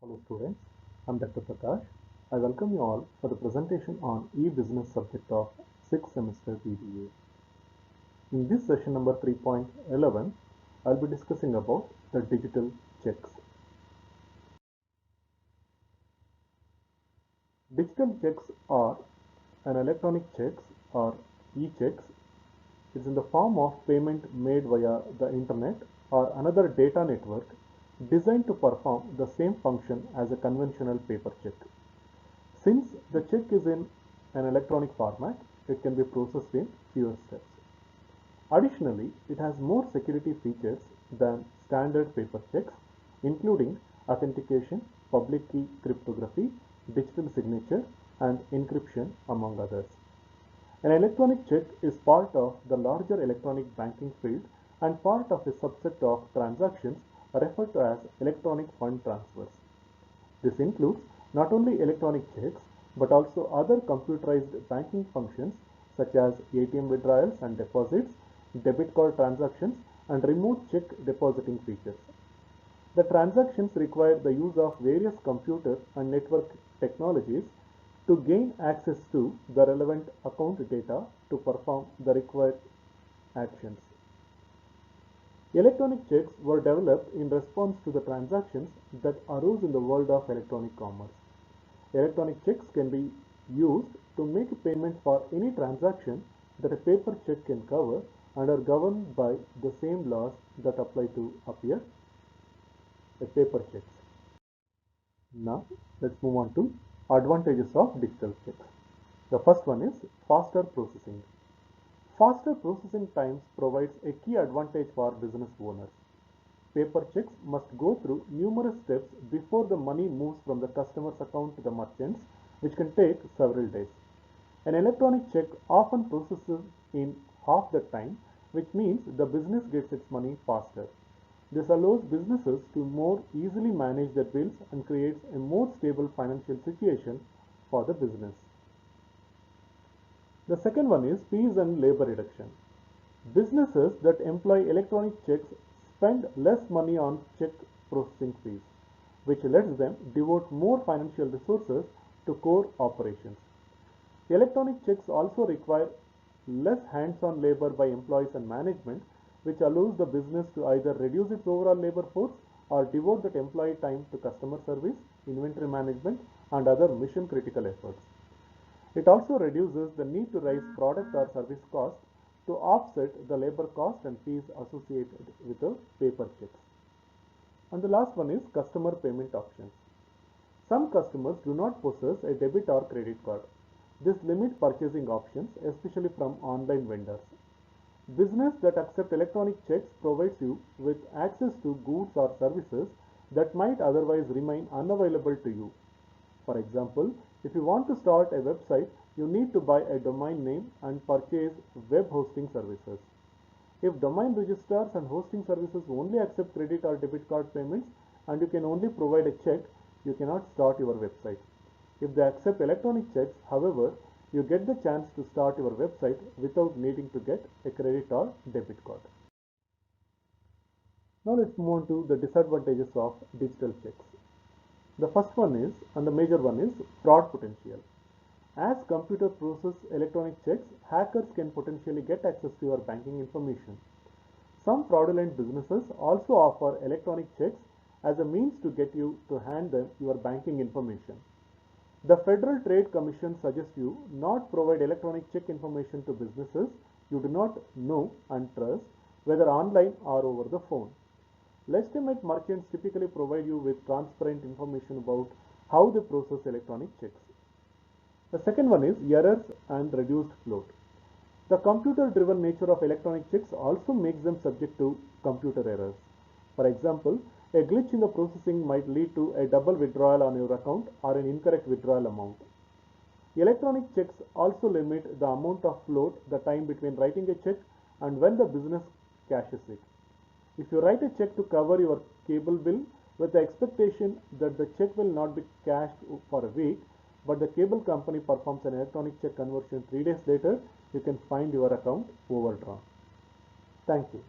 Hello students, I am Dr. Prakash. I welcome you all for the presentation on e-business subject of 6th semester BBA. In this session number 3.11, I'll be discussing about the digital checks. Digital checks are an electronic checks or e-checks. It's in the form of payment made via the internet or another data network designed to perform the same function as a conventional paper check. Since the check is in an electronic format, it can be processed in fewer steps. Additionally, it has more security features than standard paper checks, including authentication, public key cryptography, digital signature, and encryption, among others. An electronic check is part of the larger electronic banking field and part of a subset of transactions referred to as electronic fund transfers. This includes not only electronic checks but also other computerized banking functions such as ATM withdrawals and deposits, debit card transactions, and remote check depositing features. The transactions require the use of various computer and network technologies to gain access to the relevant account data to perform the required actions. Electronic checks were developed in response to the transactions that arose in the world of electronic commerce. Electronic checks can be used to make a payment for any transaction that a paper check can cover and are governed by the same laws that apply to a paper checks. Now, let's move on to advantages of digital checks. The first one is faster processing. Faster processing times provides a key advantage for business owners. Paper checks must go through numerous steps before the money moves from the customer's account to the merchant's, which can take several days. An electronic check often processes in half the time, which means the business gets its money faster. This allows businesses to more easily manage their bills and creates a more stable financial situation for the business. The second one is fees and labor reduction. Businesses that employ electronic checks spend less money on check processing fees, which lets them devote more financial resources to core operations. Electronic checks also require less hands-on labor by employees and management, which allows the business to either reduce its overall labor force or devote that employee time to customer service, inventory management, and other mission-critical efforts. It also reduces the need to raise product or service costs to offset the labor cost and fees associated with the paper checks. And the last one is customer payment options. Some customers do not possess a debit or credit card. This limits purchasing options, especially from online vendors. Business that accept electronic checks provides you with access to goods or services that might otherwise remain unavailable to you. For example, if you want to start a website, you need to buy a domain name and purchase web hosting services. If domain registrars and hosting services only accept credit or debit card payments and you can only provide a check, you cannot start your website. If they accept electronic checks, however, you get the chance to start your website without needing to get a credit or debit card. Now let's move on to the disadvantages of digital checks. The first one is, and the major one is, fraud potential. As computer process electronic checks, hackers can potentially get access to your banking information. Some fraudulent businesses also offer electronic checks as a means to get you to hand them your banking information. The Federal Trade Commission suggests you not provide electronic check information to businesses you do not know and trust, whether online or over the phone. Legitimate merchants typically provide you with transparent information about how they process electronic checks. The second one is errors and reduced float. The computer-driven nature of electronic checks also makes them subject to computer errors. For example, a glitch in the processing might lead to a double withdrawal on your account or an incorrect withdrawal amount. Electronic checks also limit the amount of float, the time between writing a check and when the business cashes it. If you write a check to cover your cable bill with the expectation that the check will not be cashed for a week, but the cable company performs an electronic check conversion 3 days later, you can find your account overdrawn. Thank you.